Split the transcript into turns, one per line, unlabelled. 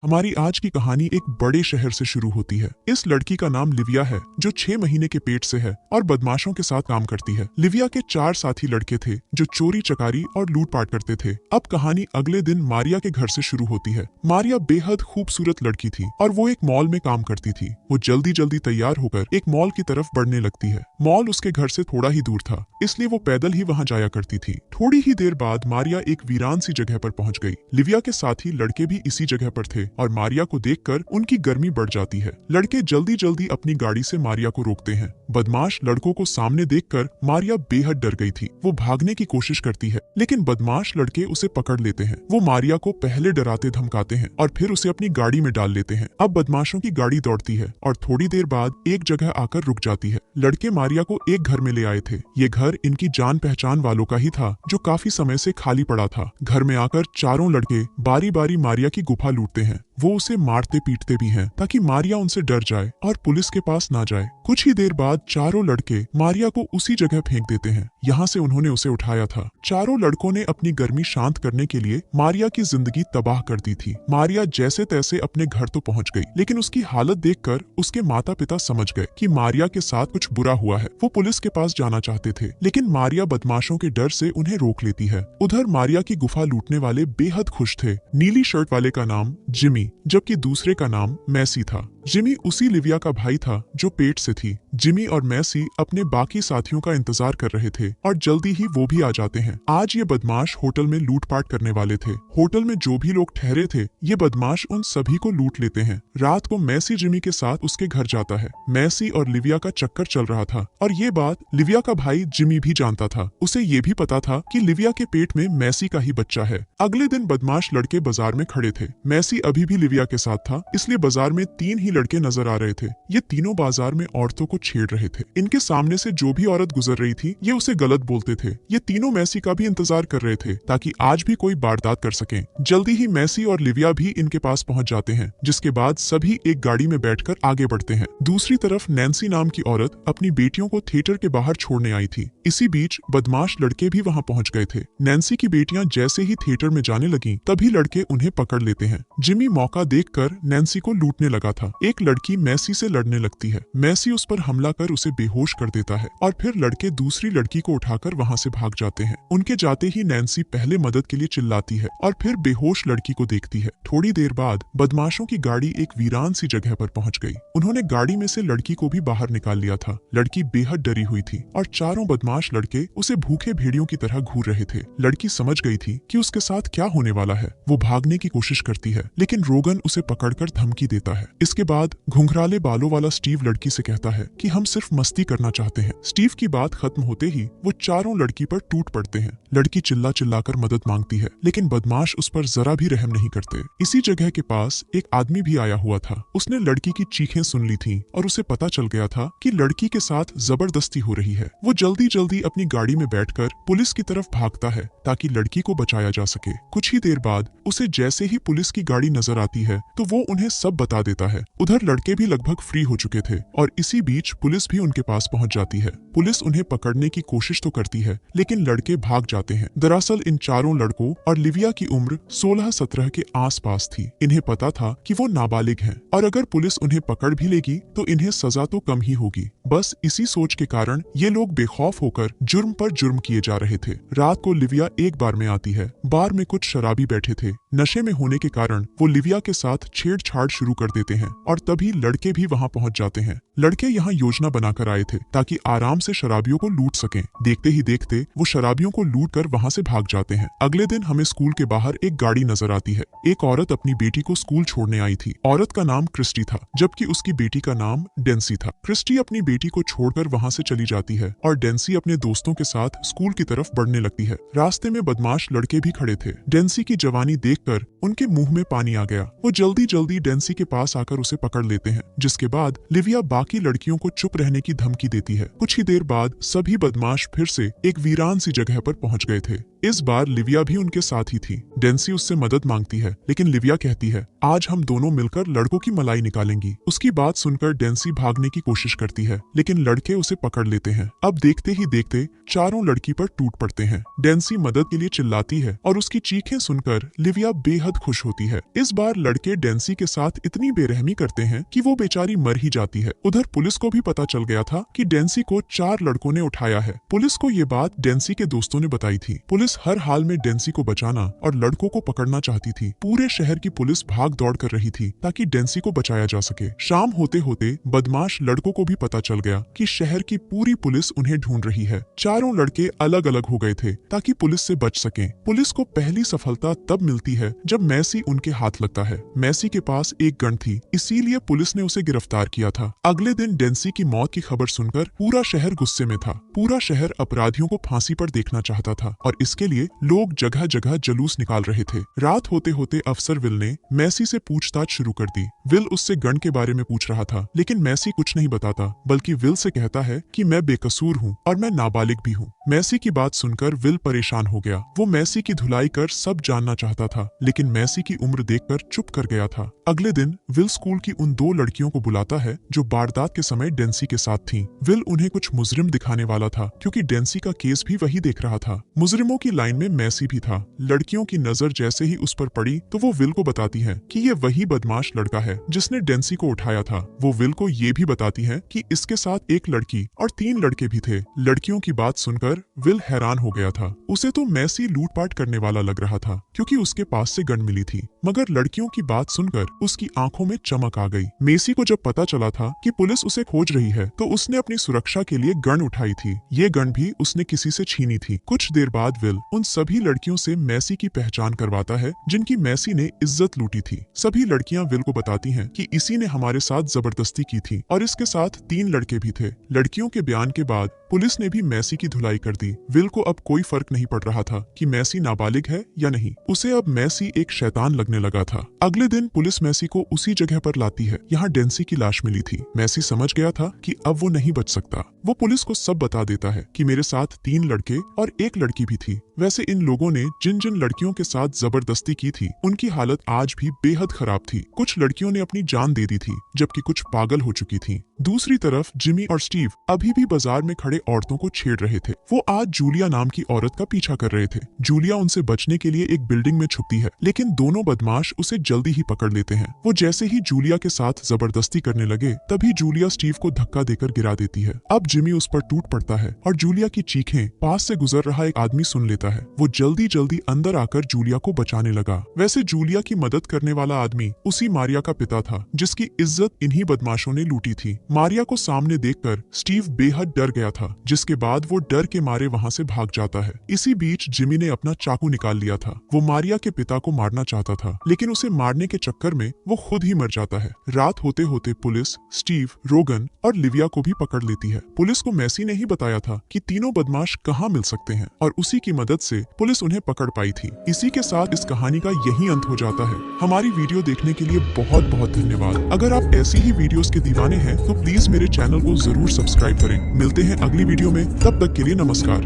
हमारी आज की कहानी एक बड़े शहर से शुरू होती है। इस लड़की का नाम लिविया है जो 6 महीने के पेट से है और बदमाशों के साथ काम करती है। लिविया के 4 साथी लड़के थे जो चोरी चकारी और लूटपाट करते थे। अब कहानी अगले दिन मारिया के घर से शुरू होती है। मारिया बेहद खूबसूरत लड़की थी और वो एक मॉल में काम करती थी। वो जल्दी जल्दी तैयार होकर एक मॉल की तरफ बढ़ने लगती है। मॉल उसके घर से थोड़ा ही दूर था, इसलिए वो पैदल ही वहाँ जाया करती थी। थोड़ी ही देर बाद मारिया एक वीरान सी जगह पर पहुँच गई। लिविया के साथी लड़के भी इसी जगह पर थे और मारिया को देखकर उनकी गर्मी बढ़ जाती है। लड़के जल्दी जल्दी अपनी गाड़ी से मारिया को रोकते हैं। बदमाश लड़कों को सामने देखकर मारिया बेहद डर गई थी। वो भागने की कोशिश करती है, लेकिन बदमाश लड़के उसे पकड़ लेते हैं। वो मारिया को पहले डराते धमकाते हैं और फिर उसे अपनी गाड़ी में डाल लेते हैं। अब बदमाशों की गाड़ी दौड़ती है और थोड़ी देर बाद एक जगह आकर रुक जाती है। लड़के मारिया को एक घर में ले आए थे। ये घर इनकी जान पहचान वालों का ही था जो काफी समय से खाली पड़ा था। घर में आकर चारों लड़के बारी बारी मारिया की गुफा लूटते हैं। वो उसे मारते पीटते भी हैं ताकि मारिया उनसे डर जाए और पुलिस के पास ना जाए। कुछ ही देर बाद चारों लड़के मारिया को उसी जगह फेंक देते हैं यहाँ से उन्होंने उसे उठाया था। चारों लड़कों ने अपनी गर्मी शांत करने के लिए मारिया की जिंदगी तबाह कर दी थी। मारिया जैसे तैसे अपने घर तो पहुंच गई, लेकिन उसकी हालत देखकर उसके माता पिता समझ गए कि मारिया के साथ कुछ बुरा हुआ है। वो पुलिस के पास जाना चाहते थे, लेकिन मारिया बदमाशों के डर से उन्हें रोक लेती है। उधर मारिया की गुफा लूटने वाले बेहद खुश थे। नीली शर्ट वाले का नाम जिमी जबकि दूसरे का नाम मैसी था। जिमी उसी लिविया का भाई था जो पेट से थी। जिमी और मैसी अपने बाकी साथियों का इंतजार कर रहे थे और जल्दी ही वो भी आ जाते हैं। आज ये बदमाश होटल में लूटपाट करने वाले थे। होटल में जो भी लोग ठहरे थे ये बदमाश उन सभी को लूट लेते हैं। रात को मैसी जिमी के साथ उसके घर जाता है। मैसी और लिविया का चक्कर चल रहा था और ये बात लिविया का भाई जिमी भी जानता था। उसे ये भी पता था कि लिविया के पेट में मैसी का ही बच्चा है। अगले दिन बदमाश लड़के बाजार में खड़े थे। मैसी अभी भी लिविया के साथ था, इसलिए बाजार में 3 ही लड़के नजर आ रहे थे। ये तीनों बाजार में औरतों को छेड़ रहे थे। इनके सामने से जो भी औरत गुजर रही थी ये उसे गलत बोलते थे। ये तीनों मैसी का भी इंतजार कर रहे थे ताकि आज भी कोई वारदात कर सकें। जल्दी ही मैसी और लिविया भी इनके पास पहुंच जाते हैं, जिसके बाद सभी एक गाड़ी में बैठकर आगे बढ़ते हैं। दूसरी तरफ नैन्सी नाम की औरत अपनी बेटियों को थिएटर के बाहर छोड़ने आई थी। इसी बीच बदमाश लड़के भी वहां पहुंच गए थे। नैन्सी की बेटियां जैसे ही थिएटर में जाने लगी तभी लड़के उन्हें पकड़ लेते हैं। जिमी मौका देखकर नैन्सी को लूटने लगा था। एक लड़की मैसी से लड़ने लगती है। मैसी उस पर हमला कर उसे बेहोश कर देता है और फिर लड़के दूसरी लड़की को उठाकर वहां से भाग जाते हैं। उनके जाते ही नैन्सी पहले मदद के लिए चिल्लाती है और फिर बेहोश लड़की को देखती है। थोड़ी देर बाद बदमाशों की गाड़ी एक वीरान सी जगह पर पहुंच गई। उन्होंने गाड़ी में से लड़की को भी बाहर निकाल लिया था। लड़की बेहद डरी हुई थी और चारों बदमाश लड़के उसे भूखे भेड़ियों की तरह घूर रहे थे। लड़की समझ गई थी कि उसके साथ क्या होने वाला है। वो भागने की कोशिश करती है, लेकिन रोगन उसे पकड़कर धमकी देता है। इसके बाद घुंघराले बालों वाला स्टीव लड़की से कहता है कि हम सिर्फ मस्ती करना चाहते हैं। स्टीव की बात खत्म होते ही वो चारों लड़की पर टूट पड़ते हैं। लड़की चिल्ला चिल्लाकर मदद मांगती है, लेकिन बदमाश उस पर जरा भी रहम नहीं करते। इसी जगह के पास एक आदमी भी आया हुआ था। उसने लड़की की चीखें सुन ली थी और उसे पता चल गया था कि लड़की के साथ जबरदस्ती हो रही है। वो जल्दी जल्दी अपनी गाड़ी में बैठकर पुलिस की तरफ भागता है ताकि लड़की को बचाया जा सके। कुछ ही देर बाद उसे जैसे ही पुलिस की गाड़ी नजर आती है तो वो उन्हें सब बता देता है। उधर लड़के भी लगभग फ्री हो चुके थे और इसी बीच पुलिस भी उनके पास पहुंच जाती है। पुलिस उन्हें पकड़ने की कोशिश तो करती है, लेकिन लड़के भाग जाते हैं। दरअसल इन चारों लड़कों और लिविया की उम्र 16-17 के आसपास थी। इन्हें पता था कि वो नाबालिग हैं और अगर पुलिस उन्हें पकड़ भी लेगी तो इन्हें सजा तो कम ही होगी। बस इसी सोच के कारण ये लोग बेखौफ होकर जुर्म पर जुर्म किए जा रहे थे। रात को लिविया एक बार में आती है। बार में कुछ शराबी बैठे थे। नशे में होने के कारण वो लिविया के साथ छेड़छाड़ शुरू कर देते हैं और तभी लड़के भी वहां पहुंच जाते हैं। लड़के यहाँ योजना बनाकर आए थे ताकि आराम से शराबियों को लूट सकें। देखते ही देखते वो शराबियों को लूट कर वहाँ से भाग जाते हैं। अगले दिन हमें स्कूल के बाहर एक गाड़ी नजर आती है। एक औरत अपनी बेटी को स्कूल छोड़ने आई थी। औरत का नाम क्रिस्टी था, जबकि उसकी बेटी का नाम डेंसी था। क्रिस्टी अपनी बेटी को छोड़कर वहाँ से चली जाती है और डेंसी अपने दोस्तों के साथ स्कूल की तरफ बढ़ने लगती है। रास्ते में बदमाश लड़के भी खड़े थे। डेंसी की जवानी देखकर उनके मुंह में पानी आ गया। वो जल्दी जल्दी डेंसी के पास आकर उसे पकड़ लेते हैं, जिसके बाद लिविया बाकी लड़कियों को चुप रहने की धमकी देती है। कुछ ही देर बाद सभी बदमाश फिर से एक वीरान सी जगह पर पहुंच गए थे। इस बार लिविया भी उनके साथ ही थी। डेंसी उससे मदद मांगती है, लेकिन लिविया कहती है आज हम दोनों मिलकर लड़कों की मलाई निकालेंगी। उसकी बात सुनकर डेंसी भागने की कोशिश करती है, लेकिन लड़के उसे पकड़ लेते हैं। अब देखते ही देखते चारों लड़की पर टूट पड़ते हैं। डेंसी मदद के लिए चिल्लाती है और उसकी चीखें सुनकर लिविया लिविया बेहद खुश होती है। इस बार लड़के डेंसी के साथ इतनी बेरहमी करते हैं कि वो बेचारी मर ही जाती है। उधर पुलिस को भी पता चल गया था कि डेंसी को 4 लड़कों ने उठाया है। पुलिस को ये बात डेंसी के दोस्तों ने बताई थी। पुलिस हर हाल में डेंसी को बचाना और लड़कों को पकड़ना चाहती थी। पूरे शहर की पुलिस भाग दौड़ कर रही थी ताकि डेंसी को बचाया जा सके। शाम होते होते बदमाश लड़कों को भी पता चल गया कि शहर की पूरी पुलिस उन्हें ढूंढ रही है। चारों लड़के अलग अलग हो गए थे ताकि पुलिस से बच सकें। पुलिस को पहली सफलता तब मिलती है जब मैसी उनके हाथ लगता है। मैसी के पास एक गन थी, इसीलिए पुलिस ने उसे गिरफ्तार किया था। अगले दिन डेंसी की मौत की खबर सुनकर पूरा शहर गुस्से में था। पूरा शहर अपराधियों को फांसी पर देखना चाहता था और इसके लिए लोग जगह जगह जुलूस निकाल रहे थे। रात होते होते अफसर विल ने मैसी से पूछताछ शुरू कर दी। विल उससे गन के बारे में पूछ रहा था, लेकिन मैसी कुछ नहीं बताता, बल्कि विल से कहता है कि मैं बेकसूर हूँ और मैं नाबालिग भी हूँ। मैसी की बात सुनकर विल परेशान हो गया। वो मैसी की धुलाई कर सब जानना चाहता था, लेकिन मैसी की उम्र देखकर चुप कर गया था। अगले दिन विल स्कूल की उन 2 लड़कियों को बुलाता है जो वारदात के समय डेंसी के साथ थीं। विल उन्हें कुछ मुजरिम दिखाने वाला था क्योंकि डेंसी का केस भी वही देख रहा था। मुजरिमों की लाइन में मैसी भी था। लड़कियों की नजर जैसे ही उस पर पड़ी तो वो विल को बताती है कि ये वही बदमाश लड़का है जिसने डेंसी को उठाया था। वो विल को ये भी बताती है कि इसके साथ एक लड़की और 3 लड़के भी थे। लड़कियों की बात सुनकर विल हैरान हो गया था। उसे तो मैसी लूटपाट करने वाला लग रहा था क्योंकि उसके पास से गन मिली थी, मगर लड़कियों की बात सुनकर उसकी आंखों में चमक आ गई। मैसी को जब पता चला था कि पुलिस उसे खोज रही है तो उसने अपनी सुरक्षा के लिए गन उठाई थी। ये गन भी उसने किसी से छीनी थी। कुछ देर बाद विल उन सभी लड़कियों से मैसी की पहचान करवाता है जिनकी मैसी ने इज्जत लूटी थी। सभी लड़कियां विल को बताती हैं कि इसी ने हमारे साथ जबरदस्ती की थी और इसके साथ 3 लड़के भी थे। लड़कियों के बयान के बाद पुलिस ने भी मैसी की धुलाई कर दी। विल को अब कोई फर्क नहीं पड़ रहा था कि मैसी नाबालिग है या नहीं। उसे अब मैसी एक शैतान लगने लगा था। अगले दिन पुलिस मैसी को उसी जगह पर लाती है यहाँ डेंसी की लाश मिली थी। मैसी समझ गया था कि अब वो नहीं बच सकता। वो पुलिस को सब बता देता है कि मेरे साथ 3 लड़के और एक लड़की भी थी। वैसे इन लोगों ने जिन जिन लड़कियों के साथ जबरदस्ती की थी उनकी हालत आज भी बेहद खराब थी। कुछ लड़कियों ने अपनी जान दे दी थी जबकि कुछ पागल हो चुकी थी। दूसरी तरफ जिमी और स्टीव अभी भी बाजार में खड़े औरतों को छेड़ रहे थे। वो आज जूलिया नाम की औरत का पीछा कर रहे थे। जूलिया उनसे बचने के लिए एक बिल्डिंग में छुपती है, लेकिन दोनों बदमाश उसे जल्दी ही पकड़ लेते हैं। वो जैसे ही जूलिया के साथ जबरदस्ती करने लगे तभी जूलिया स्टीव को धक्का देकर गिरा देती है। अब जिमी उस पर टूट पड़ता है और जूलिया की चीखें पास से गुजर रहा एक आदमी सुन लेता है। वो जल्दी जल्दी अंदर आकर जूलिया को बचाने लगा। वैसे जूलिया की मदद करने वाला आदमी उसी मारिया का पिता था जिसकी इज्जत इन्हीं बदमाशों ने लूटी थी। मारिया को सामने देखकर स्टीव बेहद डर गया था, जिसके बाद वो डर के मारे वहाँ से भाग जाता है। इसी बीच जिमी ने अपना चाकू निकाल लिया था। वो मारिया के पिता को मारना चाहता था, लेकिन उसे मारने के चक्कर में वो खुद ही मर जाता है। रात होते होते पुलिस स्टीव, रोगन और लिविया को भी पकड़ लेती है। पुलिस को मैसी ने ही बताया था कि तीनों बदमाश कहाँ मिल सकते हैं और उसी की मदद से पुलिस उन्हें पकड़ पाई थी। इसी के साथ इस कहानी का यही अंत हो जाता है। हमारी वीडियो देखने के लिए बहुत बहुत धन्यवाद। अगर आप ऐसी ही वीडियोस के दीवाने हैं तो प्लीज मेरे चैनल को जरूर सब्सक्राइब करें। मिलते हैं अगली वीडियो में, तब तक के लिए नमस्कार।